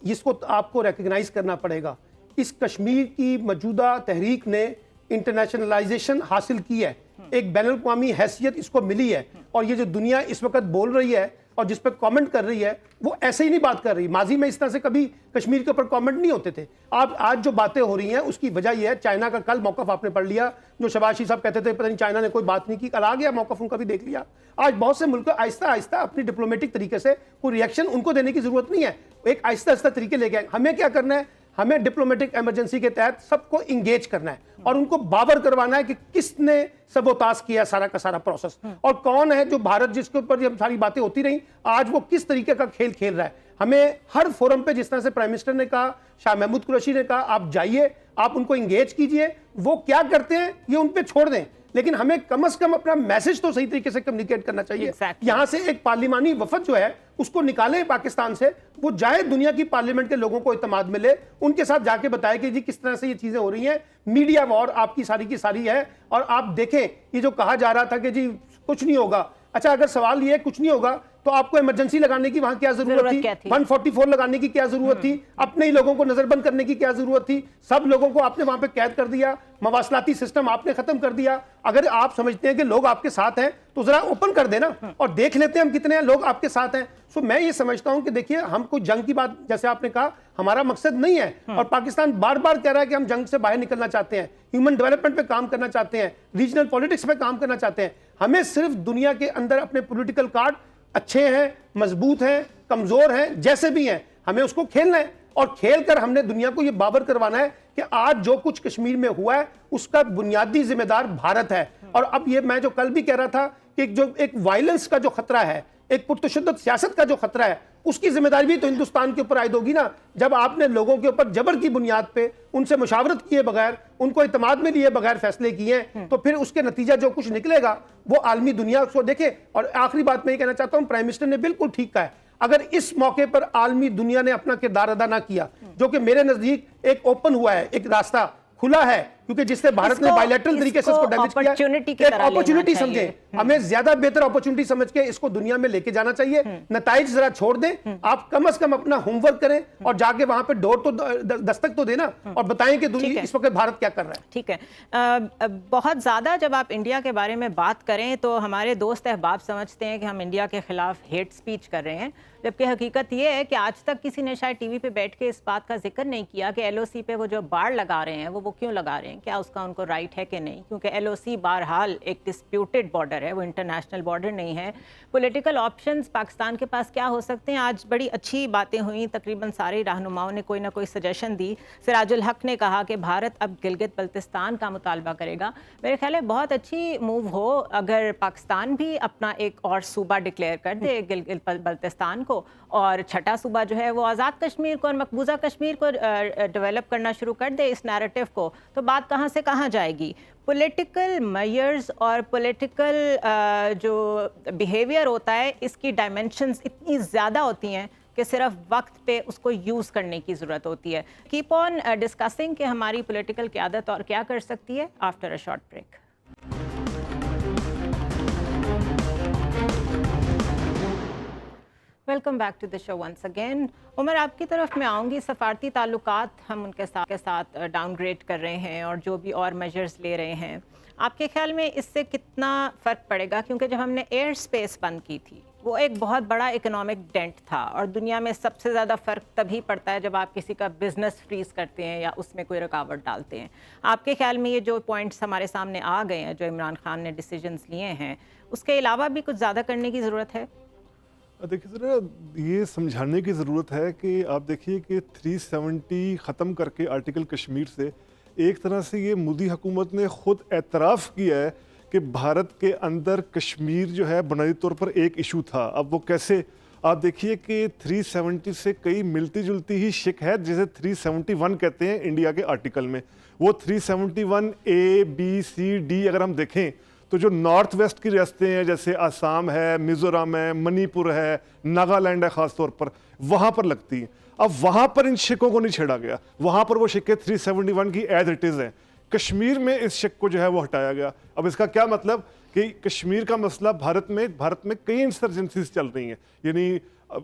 इसको आपको रिकग्नाइज़ करना पड़ेगा। इस कश्मीर की मौजूदा तहरीक ने इंटरनेशनलाइजेशन हासिल की है, एक बैनुल-अक़वामी हैसियत इसको मिली है, और ये जो दुनिया इस वक्त बोल रही है और जिस पर कमेंट कर रही है वो ऐसे ही नहीं बात कर रही। माजी में इस तरह से कभी कश्मीर के ऊपर कमेंट नहीं होते थे। आप आज जो बातें हो रही हैं उसकी वजह यह है, चाइना का कल मौक़िफ़ आपने पढ़ लिया, जो शहबाज शरीफ साहब कहते थे पता नहीं चाइना ने कोई बात नहीं की, कल आ गया मौक़िफ़ उनका भी देख लिया। आज बहुत से मुल्क आहिस्ता आहिस्ता अपनी डिप्लोमेटिक तरीके से कोई रिएक्शन उनको देने की जरूरत नहीं है, एक आहिस्ता आहिस्ता तरीके लेके आए। हमें क्या करना है, हमें डिप्लोमेटिक इमरजेंसी के तहत सबको इंगेज करना है और उनको बावर करवाना है कि किसने सबोताज किया सारा का सारा प्रोसेस, और कौन है जो भारत जिसके ऊपर ये सारी बातें होती रही आज वो किस तरीके का खेल खेल रहा है। हमें हर फोरम पे जिस तरह से प्राइम मिनिस्टर ने कहा, शाह महमूद कुरैशी ने कहा, आप जाइए, आप उनको इंगेज कीजिए, वो क्या करते हैं ये उन पे छोड़ दें, लेकिन हमें कम से कम अपना मैसेज तो सही तरीके से कम्युनिकेट करना चाहिए। यहां से एक पार्लिमानी वफद जो है उसको निकाले पाकिस्तान से, वो जाए दुनिया की पार्लियामेंट के लोगों को इत्तेमाद मिले, उनके साथ जाके बताए कि जी किस तरह से ये चीजें हो रही हैं, मीडिया वॉर आपकी सारी की सारी है। और आप देखें ये जो कहा जा रहा था कि जी कुछ नहीं होगा, अच्छा अगर सवाल ये कुछ नहीं होगा तो आपको इमरजेंसी लगाने की वहां क्या जरूरत थी? 144 लगाने की क्या जरूरत थी? अपने ही लोगों को नजरबंद करने की क्या जरूरत थी? सब लोगों को आपने वहां पे कैद कर दिया, मवासलाती सिस्टम आपने खत्म कर दिया। अगर आप समझते हैं कि लोग आपके साथ हैं तो जरा ओपन कर देना और देख लेते हैं हम कितने लोग आपके साथ हैं। सो मैं ये समझता हूं कि देखिए हम कोई जंग की बात जैसे आपने कहा हमारा मकसद नहीं है, और पाकिस्तान बार बार कह रहा है कि हम जंग से बाहर निकलना चाहते हैं, ह्यूमन डेवलपमेंट पे काम करना चाहते हैं, रीजनल पॉलिटिक्स पे काम करना चाहते हैं। हमें सिर्फ दुनिया के अंदर अपने पॉलिटिकल कार्ड अच्छे हैं, मजबूत हैं, कमजोर हैं, जैसे भी हैं, हमें उसको खेलना है और खेलकर हमने दुनिया को यह बावर करवाना है कि आज जो कुछ कश्मीर में हुआ है उसका बुनियादी जिम्मेदार भारत है। और अब ये मैं जो कल भी कह रहा था कि जो एक वायलेंस का जो खतरा है, एक पुरतशद्दुद सियासत का जो खतरा है, उसकी जिम्मेदारी भी तो हिंदुस्तान के ऊपर आयद होगी ना। जब आपने लोगों के ऊपर जबर की बुनियाद पे उनसे मुशावरत किए बगैर, उनको इत्तेमाद में लिए बगैर फैसले किए, तो फिर उसके नतीजा जो कुछ निकलेगा वो आलमी दुनिया को देखे। और आखिरी बात मैं ये कहना चाहता हूं, प्राइम मिनिस्टर ने बिल्कुल ठीक कहा है, अगर इस मौके पर आलमी दुनिया ने अपना किरदार अदा ना किया, जो कि मेरे नजदीक एक ओपन हुआ है, एक रास्ता खुला है, क्योंकि जिससे भारत ने बायलैटरल तरीके से इसको डैमेज किया, एक अपॉर्चुनिटी समझे, हमें ज्यादा बेहतर अपॉर्चुनिटी समझ के इसको दुनिया में लेके जाना चाहिए। नताइज जरा छोड़ दें, आप कम से कम अपना होमवर्क करें और जाके वहां पे डोर तो दस्तक तो देना और बताएं कि दुनिया इस वक्त भारत क्या कर रहा है। ठीक है, बहुत ज्यादा जब आप इंडिया के बारे में बात करें तो हमारे दोस्त अहबाब समझते हैं कि हम इंडिया के खिलाफ हेट स्पीच कर रहे हैं, जबकि हकीकत ये है कि आज तक किसी ने शायद टीवी पे बैठ के इस बात का जिक्र नहीं किया कि LOC पे वो जो बाड़ लगा रहे हैं वो क्यों लगा रहे हैं, क्या उसका उनको राइट है कि नहीं, क्योंकि LOC बहरहाल एक डिस्प्यूटेड बॉर्डर है, वो इंटरनेशनल बॉर्डर नहीं है। पॉलिटिकल ऑप्शंस पाकिस्तान के पास क्या हो सकते हैं? आज बड़ी अच्छी बातें हुई, तकरीबन सारे रहनुमाओं ने कोई ना कोई सजेशन दी। सिराजुल हक ने कहा कि भारत अब गिलगित बल्तिस्तान का मुतालबा करेगा। मेरे ख्याल है बहुत अच्छी मूव हो अगर पाकिस्तान भी अपना एक और सूबा डिक्लेयर कर दे गिलगित बल्तिस्तान को, और छठा सूबा जो है वो आज़ाद कश्मीर को और मकबूजा कश्मीर को डेवलप करना शुरू कर दे इस नैरेटिव को, तो बात कहाँ से कहाँ जाएगी। पॉलिटिकल मेजर्स और पॉलिटिकल जो बिहेवियर होता है इसकी डायमेंशंस इतनी ज़्यादा होती हैं कि सिर्फ वक्त पे उसको यूज़ करने की ज़रूरत होती है। कीप ऑन डिस्कसिंग कि हमारी पॉलिटिकल क़यादत और क्या कर सकती है after a short break. Welcome back to the show once again. Umar, आपकी तरफ मैं आऊँगी। सफारती ताल्लुकात हम उनके साथ डाउनग्रेड कर रहे हैं और जो भी और मेजर्स ले रहे हैं, आपके ख्याल में इससे कितना फ़र्क पड़ेगा? क्योंकि जब हमने एयर स्पेस बंद की थी वो एक बहुत बड़ा इकोनॉमिक डेंट था, और दुनिया में सबसे ज़्यादा फ़र्क तभी पड़ता है जब आप किसी का बिजनेस फ्रीज़ करते हैं या उसमें कोई रुकावट डालते हैं। आपके ख्याल में ये जो पॉइंट्स हमारे सामने आ गए हैं, जो इमरान खान ने डिसीजंस लिए हैं, उसके अलावा भी कुछ ज़्यादा करने की ज़रूरत है? देखिए ज़रा ये समझाने की ज़रूरत है कि आप देखिए कि 370 ख़त्म करके आर्टिकल कश्मीर से एक तरह से ये मोदी हुकूमत ने ख़ुद एतराफ़ किया है कि भारत के अंदर कश्मीर जो है बुनियादी तौर पर एक इशू था। अब वो कैसे, आप देखिए कि 370 से कई मिलती जुलती ही शिक है, जिसे 371 कहते हैं इंडिया के आर्टिकल में। वो 371 A, B, C, D अगर हम देखें तो जो नॉर्थ वेस्ट की रियासतें हैं जैसे आसाम है, मिज़ोरम है, मणिपुर है, नागालैंड है, ख़ास तौर पर वहाँ पर लगती हैं। अब वहाँ पर इन शिकों को नहीं छेड़ा गया, वहाँ पर वो शिक्के 371 की एज इट इज़ हैं। कश्मीर में इस शिक को जो है वो हटाया गया। अब इसका क्या मतलब कि कश्मीर का मसला भारत में कई इंसर्जेंसीज चल रही हैं, यानी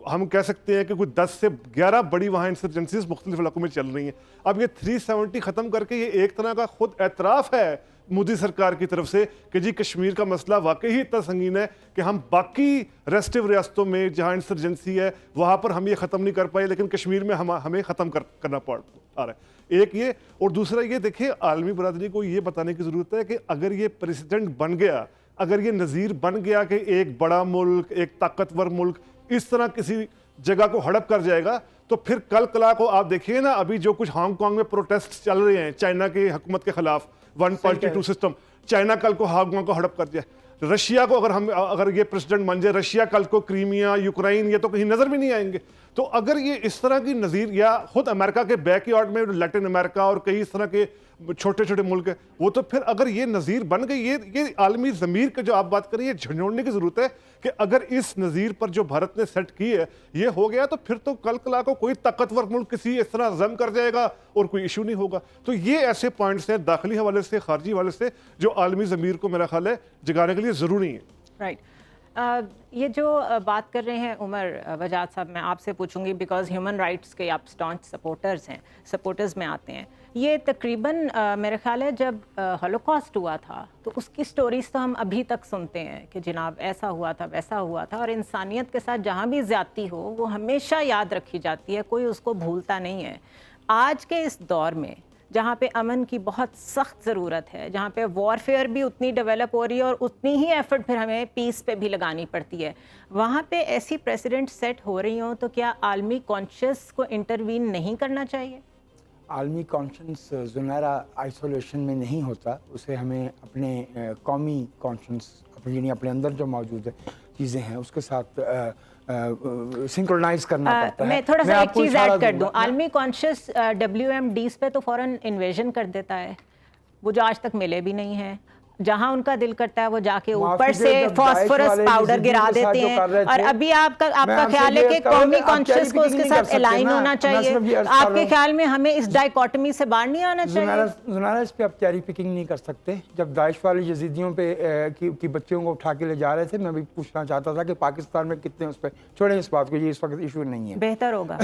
हम कह सकते हैं कि कोई 10 से 11 बड़ी वहाँ इंसर्जेंसीज मुख्तलिफ इलाकों में चल रही हैं। अब ये 370 ख़त्म करके ये एक तरह का खुद एतराफ़ है मोदी सरकार की तरफ से कि जी कश्मीर का मसला वाकई ही इतना संगीन है कि हम बाकी रेस्टिव रियासतों में जहाँ इंसर्जेंसी है वहाँ पर हम ये ख़त्म नहीं कर पाए, लेकिन कश्मीर में हमें ख़त्म करना पड़ आ रहा है। एक ये, और दूसरा ये देखिए आलमी बरादरी को ये बताने की ज़रूरत है कि अगर ये प्रेसिडेंट बन गया, अगर ये नज़ीर बन गया कि एक बड़ा मुल्क, एक ताकतवर मुल्क इस तरह किसी जगह को हड़प कर जाएगा, तो फिर कल कला को आप देखिए ना, अभी जो कुछ हांगकांग में प्रोटेस्ट चल रहे हैं चाइना की हुकूमत के खिलाफ, 1 पॉलिटी 2 सिस्टम, चाइना कल को हांगकांग को हड़प कर जाए, रशिया को अगर ये प्रेसिडेंट बन जाए, रशिया कल को क्रीमिया, यूक्रेन, ये तो कहीं नजर भी नहीं आएंगे। तो अगर ये इस तरह की नज़ीर, या खुद अमेरिका के बैकयार्ड में लैटिन अमेरिका और कई इस तरह के छोटे छोटे मुल्क है, वो तो फिर अगर ये नज़ीर बन गई, ये आलमी ज़मीर की जो आप बात करिए झंझोड़ने की ज़रूरत है कि अगर इस नज़ीर पर जो भारत ने सेट की है ये हो गया, तो फिर तो कल कला को कोई ताकतवर मुल्क किसी इस तरह जम कर जाएगा और कोई इशू नहीं होगा। तो ये ऐसे पॉइंट्स हैं दाखिली हवाले से, खारजी हवाले से, जो आलमी ज़मीर को मेरा ख्याल है जगाने के लिए ज़रूरी है। राइट। ये जो बात कर रहे हैं उमर वजाद साहब, मैं आपसे पूछूंगी बिकॉज ह्यूमन राइट्स के आप स्टॉन्च सपोर्टर्स हैं, सपोर्टर्स में आते हैं। ये तकरीबन मेरे ख्याल है जब हॉलोकॉस्ट हुआ था तो उसकी स्टोरीज तो हम अभी तक सुनते हैं कि जनाब ऐसा हुआ था, वैसा हुआ था, और इंसानियत के साथ जहाँ भी ज़्यादती हो वो हमेशा याद रखी जाती है, कोई उसको भूलता नहीं है। आज के इस दौर में जहाँ पे अमन की बहुत सख्त ज़रूरत है, जहाँ पे वॉरफेयर भी उतनी डेवलप हो रही है और उतनी ही एफर्ट फिर हमें पीस पे भी लगानी पड़ती है, वहाँ पे ऐसी प्रेसिडेंट सेट हो रही हों तो क्या आलमी कॉन्शियस को इंटरवीन नहीं करना चाहिए? आलमी कॉन्शियस ज़ुनैरा आइसोलेशन में नहीं होता, उसे हमें अपने कौमी कॉन्शियस अपने अंदर जो मौजूद है चीज़ें हैं उसके साथ सिंक्रोनाइज करना पड़ता है। मैं थोड़ा सा एक चीज़ ऐड कर दूं, आलमी कॉन्शियस WMDs पे तो फौरन इन्वेजन कर देता है, वो जो आज तक मिले भी नहीं है। जहां उनका दिल करता है वो जाके ऊपर से फॉस्फोरस पाउडर गिरा देते हैं। और अभी आपका ख्याल है कि कौमी कॉन्शियस को उसके साथ अलाइन होना चाहिए? आपके ख्याल में हमें इस डाइकोटमी से बाहर नहीं आना चाहिए? ज़ुनैरा, इस पे आप चेरी पिकिंग नहीं कर सकते। जब दाइश वाले यजीदियों पे की बच्चियों को उठा के ले जा रहे थे, मैं भी पूछना चाहता था कि पाकिस्तान में कितने उस पर, छोड़ें इस बात को, ये इस वक्त इशू नहीं है, बेहतर होगा।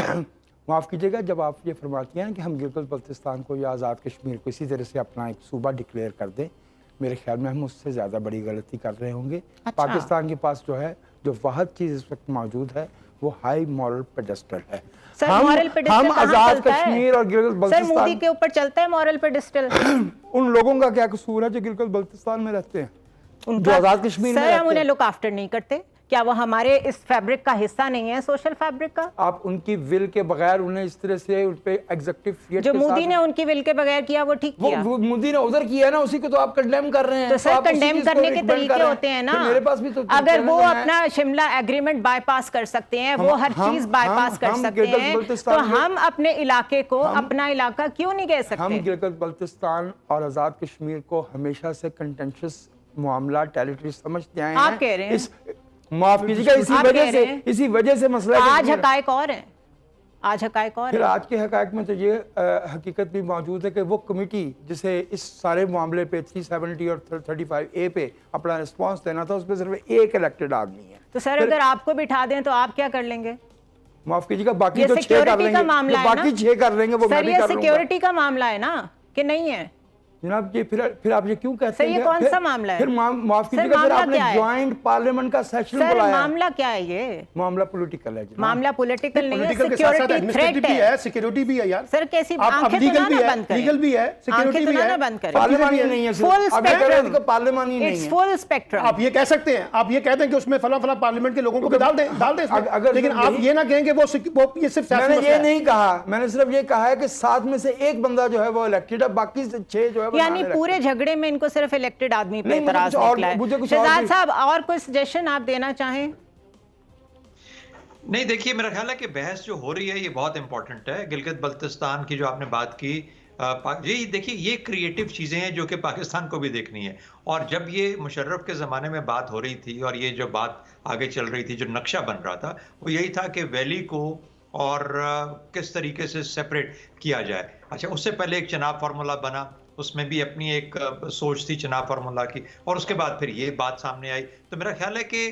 माफ़ कीजिएगा, जब आप ये फरमाती हैं कि हम गिलगित बल्तिस्तान को या आज़ाद कश्मीर को इसी तरह से अपना एक सूबा डिक्लेयर कर दें, मेरे ख्याल में हम उससे ज़्यादा बड़ी गलती कर रहे होंगे। अच्छा। पाकिस्तान के पास जो वाहद चीज़ इस वक्त मौजूद है वो हाई मॉरल पेडेस्टल है। हम आज़ाद कश्मीर और गिलगित बल्तिस्तान, मोदी के ऊपर चलता है मॉरल पेडेस्टल। उन लोगों का क्या कसूर है जो गिलगित बल्तिस्तान में रहते हैं, जो आज़ाद कश्मीर में रहते हैं? हम उन्हें लुक आफ्टर नहीं करते क्या? वो हमारे इस फैब्रिक का हिस्सा नहीं है, सोशल फैब्रिक का? आप उनकी विल के बगैर उन्हें इस तरह से उन पे एग्जीक्यूटिव जो मोदी ने उनकी विल के बगैर किया वो ठीक किया? वो मोदी ने उधर किया ना, उसी को तो आप कंडेम कर रहे हैं। तो सर कंडेम करने के तरीके होते हैं ना, मेरे पास भी तो अगर वो अपना शिमला एग्रीमेंट बाईपास कर सकते हैं, वो हर चीज बाईपास कर सकते हैं, तो हम अपने इलाके को अपना इलाका क्यों नहीं कह सकते? हम गिलगित बल्तिस्तान और आज़ाद कश्मीर को हमेशा से कंटेंशियस मामला, टेरिटरी समझते आए हैं। आप कह रहे हैं, माफ कीजिएगा, इसी वजह से मसला आज हकायक और है, आज हकायक और फिर आज के हकायक में तो ये हकीकत भी मौजूद है कि वो कमेटी जिसे इस सारे मामले पे 370 और 35A पे अपना रिस्पांस देना था, उस पर सिर्फ एक इलेक्टेड आदमी है। तो सर अगर आपको बिठा दें तो आप क्या कर लेंगे? माफ कीजिएगा, बाकी तो 6 कर लेंगे, बाकी 6 कर लेंगे, वो मैं भी कर लूंगा। सिक्योरिटी का मामला है ना कि नहीं है जनाब? ये फिर आप ये क्यों कहते हैं? ये कौन सा मामला है? फिर माफ कीजिएगा, फिर आपने ज्वाइंट पार्लियामेंट का सेशन बुलाया। मामला क्या है? ये मामला पॉलिटिकल है। मामला पॉलिटिकल नहीं है, सिक्योरिटी थ्रेट है, सिक्योरिटी भी है यार। सर कैसी आंखें तो ना बंद करें, लीगल भी है, सिक्योरिटी भी है, बंद करें। पार्लियामानी नहीं है, फुल स्पेक्ट्रम, पार्लियामानी नहीं है, फुल स्पेक्ट्रम। आप ये कह सकते हैं, आप ये कहते हैं कि उसमें फला पार्लियामेंट के लोगों को भी डाल दें, लेकिन आप ये ना कहें कि वो ये सिर्फ, मैंने ये नहीं कहा, मैंने सिर्फ ये कहा है कि 7 में से एक बंदा जो है वो इलेक्टेड है, बाकी 6 जो है, यानी पूरे झगड़े में इनको सिर्फ इलेक्टेड आदमी पे एतराज निकला है। शहजाद साहब और कोई सजेशन आप देना चाहें? नहीं, देखिए मेरा ख्याल है कि बहस जो हो रही है ये बहुत इंपॉर्टेंट है। गिलगित बल्तिस्तान की जो आपने बात की, ये देखिए ये क्रिएटिव चीज़ें हैं जो कि पाकिस्तान को भी देखनी है। और जब ये मुशर्रफ के ज़माने में बात हो रही थी और ये जो बात आगे चल रही थी, जो नक्शा बन रहा था, वो यही था कि वैली को और किस तरीके से सेपरेट किया जाए। अच्छा, उससे पहले एक चनाब फार्मूला बना, उसमें भी अपनी एक सोच थी चनाब फार्मूला की, और उसके बाद फिर ये बात सामने आई। तो मेरा ख्याल है कि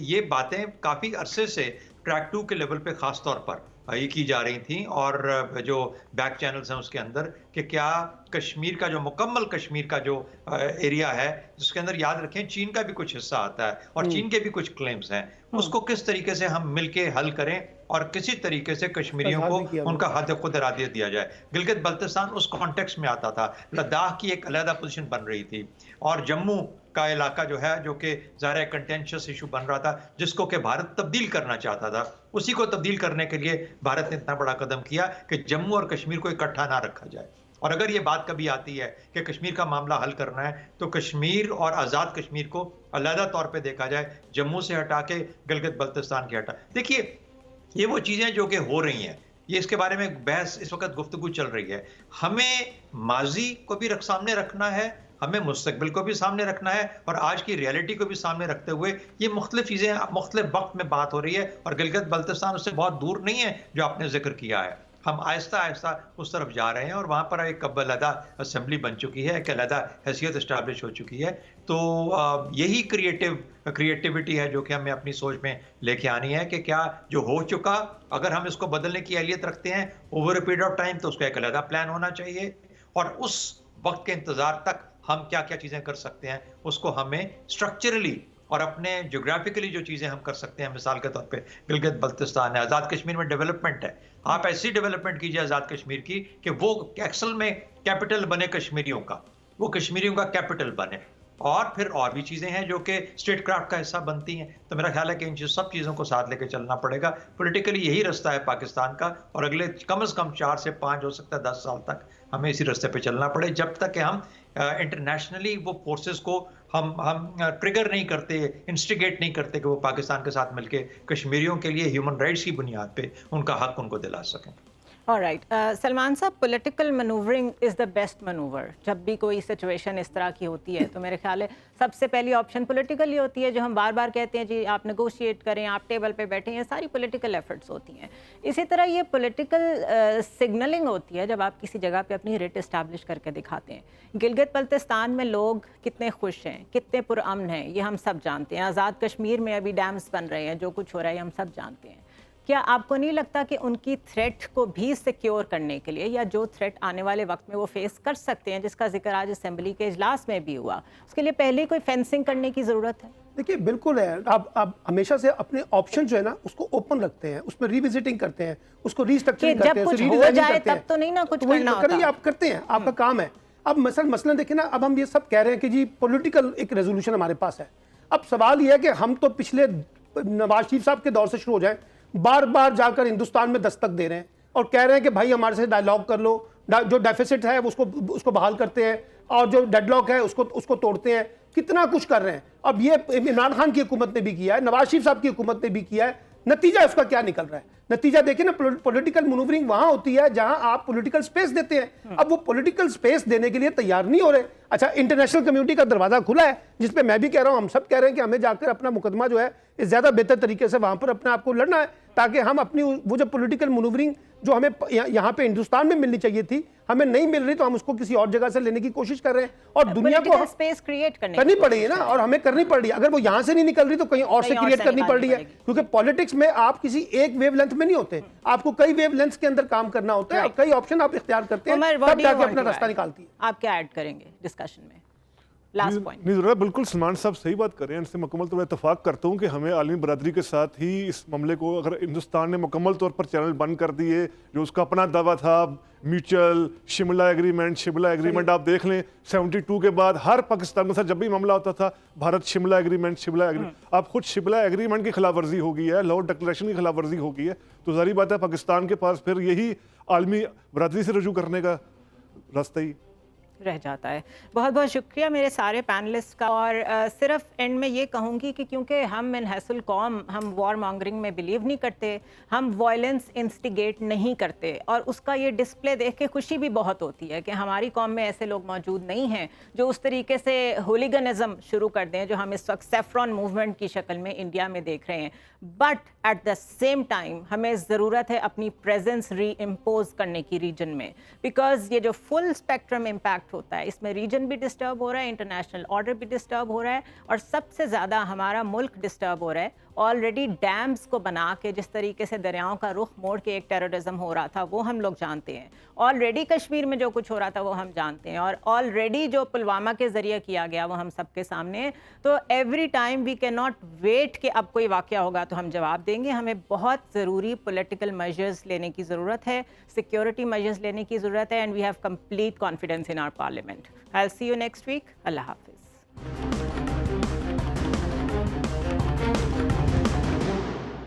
ये बातें काफ़ी अरसे से ट्रैक 2 के लेवल पे खास तौर पर ये की जा रही थी, और जो बैक चैनल्स हैं उसके अंदर, कि क्या कश्मीर का जो मुकम्मल कश्मीर का जो एरिया है, जिसके अंदर याद रखें चीन का भी कुछ हिस्सा आता है और चीन के भी कुछ क्लेम्स हैं, उसको किस तरीके से हम मिलके हल करें और किसी तरीके से कश्मीरियों को उनका हद खुद इरादे दिया जाए। गिलगित बल्तिस्तान उस कॉन्टेक्स्ट में आता था, लद्दाख की एक अलग पोजीशन बन रही थी, और जम्मू का इलाका जो है, जो कि ज़ाहिर कंटेंशियस इशू बन रहा था, जिसको कि भारत तब्दील करना चाहता था, उसी को तब्दील करने के लिए भारत ने इतना बड़ा कदम किया कि जम्मू और कश्मीर को इकट्ठा ना रखा जाए। और अगर ये बात कभी आती है कि कश्मीर का मामला हल करना है, तो कश्मीर और आज़ाद कश्मीर को अलग तौर पे देखा जाए, जम्मू से हटा के गिलगित बल्तिस्तान के हटा। देखिए, ये वो चीज़ें जो कि हो रही हैं, ये इसके बारे में बहस इस वक्त गुफ्तगू चल रही है। हमें माजी को भी सामने रखना है, हमें मुस्तकबिल को भी सामने रखना है, और आज की रियलिटी को भी सामने रखते हुए ये मुख्तलिफ चीज़ें मुख्तलिफ वक्त में बात हो रही है, और गिलगित बल्तिस्तान उससे बहुत दूर नहीं है जो आपने जिक्र किया है। हम आहिस्ता आहिस्ता उस तरफ जा रहे हैं, और वहाँ पर एक अलहदा असेंबली बन चुकी है, एक अलहदा हैसियत इस्टेब्लिश हो चुकी है। तो यही क्रिएटिविटी है जो कि हमें अपनी सोच में लेके आनी है, कि क्या जो हो चुका, अगर हम इसको बदलने की अहलियत रखते हैं over a period of time, तो उसका एक अलहदा प्लान होना चाहिए, और उस वक्त के इंतज़ार तक हम क्या क्या चीज़ें कर सकते हैं उसको हमें स्ट्रक्चरली और अपने जोग्राफिकली जो चीज़ें हम कर सकते हैं, मिसाल के तौर पे गिलगित बल्तिस्तान है, आज़ाद कश्मीर में डेवलपमेंट है, आप ऐसी डेवलपमेंट कीजिए आज़ाद कश्मीर की कि वो एक्सल में कैपिटल बने कश्मीरियों का, वो कश्मीरियों का कैपिटल बने, और फिर और भी चीज़ें हैं जो कि स्टेट क्राफ्ट का हिस्सा बनती हैं। तो मेरा ख्याल है कि इन सब चीज़ों को साथ लेके चलना पड़ेगा। पॉलिटिकली यही रास्ता है पाकिस्तान का, और अगले कम से कम 4 से 5 हो सकता है 10 साल तक हमें इसी रास्ते पे चलना पड़े, जब तक कि हम इंटरनेशनली वो फोर्सेस को हम ट्रिगर नहीं करते, इंस्टिगेट नहीं करते कि वो पाकिस्तान के साथ मिलके कश्मीरियों के लिए ह्यूमन राइट्स की बुनियाद पे उनका हक उनको दिला सकें। ऑलराइट, सलमान साहब, political manoeuvring is the best manoeuvre. जब भी कोई सिचुएशन इस तरह की होती है तो मेरे ख्याल है सबसे पहली ऑप्शन पॉलिटिकल ही होती है, जो हम बार बार कहते हैं जी आप नेगोशिएट करें, आप टेबल पे बैठें, ये सारी पॉलिटिकल एफर्ट्स होती हैं। इसी तरह ये पॉलिटिकल सिग्नलिंग होती है जब आप किसी जगह पे अपनी रेट इस्टेब्लिश करके दिखाते हैं। गिलगित बल्तिस्तान में लोग कितने खुश हैं, कितने पुरअमन हैं, ये हम सब जानते हैं। आज़ाद कश्मीर में अभी डैम्स बन रहे हैं, जो कुछ हो रहा है हम सब जानते हैं। क्या आपको नहीं लगता कि उनकी थ्रेट को भी सिक्योर करने के लिए, या जो थ्रेट आने वाले वक्त में वो फेस कर सकते हैं, जिसका जिक्र आज असेंबली के इजलास में भी हुआ, उसके लिए पहले कोई फेंसिंग करने की ज़रूरत है? देखिए, बिल्कुल है। आप हमेशा से अपने ऑप्शन जो है ना उसको ओपन रखते हैं, उसमें रिविजिटिंग करते हैं, उसको रीस्ट्रक्चरिंग करते हैं, जब कुछ हो जाए तब तो नहीं ना कुछ करना होता। आप करते हैं, आपका काम है। अब मसलन देखिए ना, अब हम ये सब कह रहे हैं कि जी पॉलिटिकल एक रेजोल्यूशन हमारे पास है। अब सवाल ये है कि हम तो पिछले नवाज शरीफ साहब के दौर से शुरू हो जाए, बार बार जाकर हिंदुस्तान में दस्तक दे रहे हैं और कह रहे हैं कि भाई हमारे से डायलॉग कर लो, जो डेफिसिट है उसको बहाल करते हैं, और जो डेडलॉक है उसको तोड़ते हैं, कितना कुछ कर रहे हैं। अब ये इमरान खान की हुकूमत ने भी किया है, नवाज शरीफ साहब की हुकूमत ने भी किया है। नतीजा उसका क्या निकल रहा है? नतीजा देखिए ना, पॉलिटिकल मैनूवरिंग वहां होती है जहां आप पॉलिटिकल स्पेस देते हैं। अब वो पॉलिटिकल स्पेस देने के लिए तैयार नहीं हो रहे। अच्छा, इंटरनेशनल कम्युनिटी का दरवाजा खुला है, जिसपे मैं भी कह रहा हूं, हम सब कह रहे हैं कि हमें जाकर अपना मुकदमा जो है इस ज्यादा बेहतर तरीके से वहां पर अपने आप को लड़ना है, ताकि हम अपनी वो जो पॉलिटिकल मैनूवरिंग जो हमें यहाँ पे हिंदुस्तान में मिलनी चाहिए थी, हमें नहीं मिल रही, तो हम उसको किसी और जगह से लेने की कोशिश कर रहे हैं, और दुनिया को स्पेस क्रिएट करनी पड़ेगी ना, और हमें करनी पड़ रही है। अगर वो यहाँ से नहीं निकल रही तो कहीं और से क्रिएट करनी पड़ रही है, क्योंकि पॉलिटिक्स में आप किसी एक वेवलेंथ में नहीं होते, आपको कई वेवलेंथ के अंदर काम करना होता है, कई ऑप्शन आप इख्तियार करते हैं, तब जाके अपना रास्ता निकालती है। आप क्या ऐड करेंगे डिस्कशन में? Last point. नहीं ज़रूर, बिल्कुल सलमान साहब सही बात कर रहे हैं, इनसे मुकम्मल तौर पर इतफाक करता हूँ कि हमें आलमी बरादरी के साथ ही इस मामले को, अगर हिंदुस्तान ने मुकम्मल तौर पर चैनल बंद कर दिए, जो उसका अपना दावा था म्यूचुअल शिमला एग्रीमेंट आप देख लें, 72 के बाद हर पाकिस्तान के साथ जब भी मामला होता था, भारत शिमला एग्रीमेंट आप खुद शिमला एग्रीमेंट की खिलाफ वर्जी हो गई है, लाहौर डिक्लेरेशन की खिलाफ वर्जी हो गई है, तो जारी बात है पाकिस्तान के पास फिर यही आलमी बरादरी से रजू करने का रास्ता ही रह जाता है। बहुत बहुत शुक्रिया मेरे सारे पैनलिस्ट का, और सिर्फ एंड में ये कहूँगी कि क्योंकि हम मिनहसुल कौम, हम वॉर मॉन्गरिंग में बिलीव नहीं करते, हम वायलेंस इंस्टिगेट नहीं करते, और उसका ये डिस्प्ले देख के खुशी भी बहुत होती है कि हमारी कौम में ऐसे लोग मौजूद नहीं हैं जो उस तरीके से होलीगनिज्म शुरू कर दें जो हम इस वक्त सेफ्रॉन मूवमेंट की शक्ल में इंडिया में देख रहे हैं। But at the same time हमें ज़रूरत है अपनी प्रेजेंस री इम्पोज करने की रीजन में, बिकॉज ये जो फुल स्पेक्ट्रम इम्पैक्ट होता है, इसमें रीजन भी डिस्टर्ब हो रहा है, इंटरनेशनल ऑर्डर भी डिस्टर्ब हो रहा है, और सबसे ज़्यादा हमारा मुल्क डिस्टर्ब हो रहा है, ऑलरेडी डैम्स को बना के जिस तरीके से दरियाओं का रुख मोड़ के एक टेररिज्म हो रहा था वो हम लोग जानते हैं। ऑलरेडी कश्मीर में जो कुछ हो रहा था वो हम जानते हैं, और ऑलरेडी जो पुलवामा के ज़रिए किया गया वो हम सबके सामने है। तो every time we can not wait कि अब कोई वाक़या होगा तो हम जवाब देंगे। हमें बहुत ज़रूरी पॉलिटिकल मेजर्स लेने की ज़रूरत है, सिक्योरिटी मेजर्स लेने की ज़रूरत है, and we have complete confidence in our parliament. I will see you next week. अल्लाह हाफिज़।